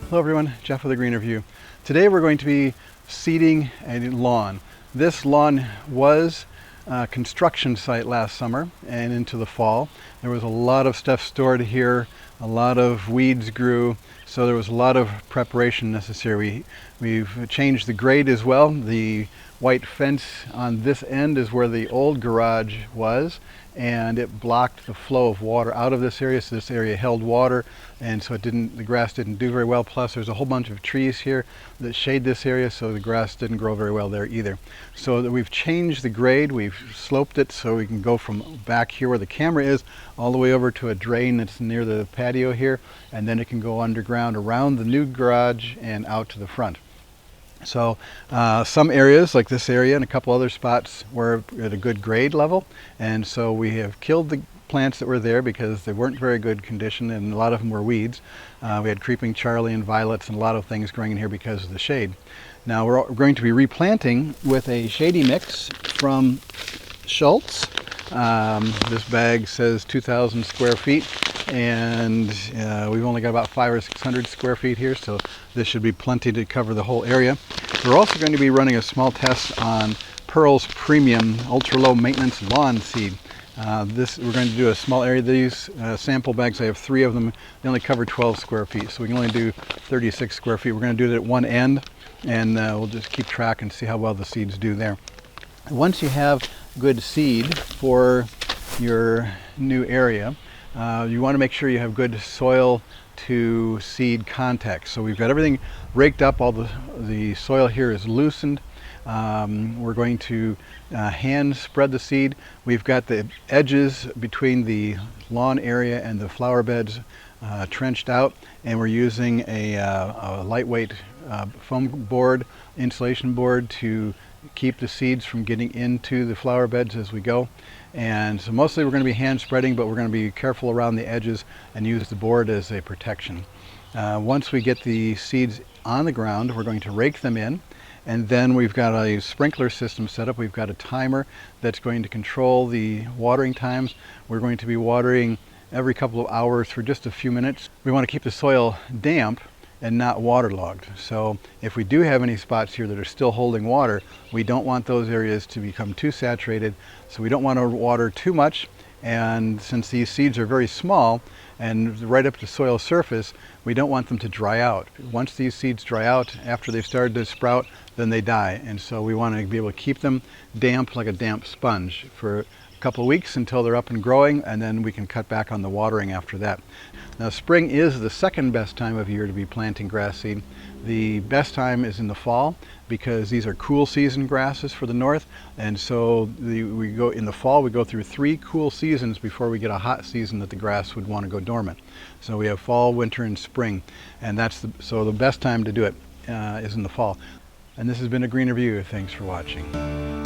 Hello everyone, Jeff with a Greener View. Today we're going to be seeding a lawn. This lawn was a construction site last summer and into the fall. There was a lot of stuff stored here, a lot of weeds grew, so there was a lot of preparation necessary. We've changed the grade as well. The white fence on this end is where the old garage was, and it blocked the flow of water out of this area, so this area held water, and so the grass didn't do very well. Plus there's a whole bunch of trees here that shade this area, so the grass didn't grow very well there either. So that we've changed the grade, we've sloped it so we can go from back here where the camera is all the way over to a drain that's near the patio here, and then it can go underground around the new garage and out to the front. So some areas like this area and a couple other spots were at a good grade level, and so we have killed the plants that were there because they weren't very good condition, and a lot of them were weeds. We had creeping Charlie and violets and a lot of things growing in here because of the shade. Now we're going to be replanting with a shady mix from Schultz. This bag says 2,000 square feet, and we've only got about 500 or 600 square feet here, so this should be plenty to cover the whole area. We're also going to be running a small test on Pearl's Premium Ultra Low Maintenance Lawn Seed. We're going to do a small area. These sample bags, I have 3 of them. They only cover 12 square feet, so we can only do 36 square feet. We're going to do it at one end, and we'll just keep track and see how well the seeds do there. Once you have good seed for your new area, you want to make sure you have good soil to seed contact. So we've got everything raked up, all the soil here is loosened. We're going to hand spread the seed. We've got the edges between the lawn area and the flower beds trenched out, and we're using a lightweight foam board, insulation board, to keep the seeds from getting into the flower beds as we go. And so mostly we're going to be hand spreading, but we're going to be careful around the edges and use the board as a protection. Once we get the seeds on the ground, we're going to rake them in, and then we've got a sprinkler system set up. We've got a timer that's going to control the watering times. We're going to be watering every couple of hours for just a few minutes. We want to keep the soil damp and not waterlogged. So if we do have any spots here that are still holding water, we don't want those areas to become too saturated. So we don't want to water too much, and since these seeds are very small and right up to soil surface, we don't want them to dry out. Once these seeds dry out, after they've started to sprout, then they die. And so we want to be able to keep them damp like a damp sponge for a couple of weeks until they're up and growing, and then we can cut back on the watering after that. Now spring is the second best time of year to be planting grass seed. The best time is in the fall because these are cool season grasses for the north, and so we go in the fall, we go through 3 cool seasons before we get a hot season that the grass would want to go dormant. So we have fall, winter, and spring, and so the best time to do it is in the fall. And this has been a Greener View. Thanks for watching.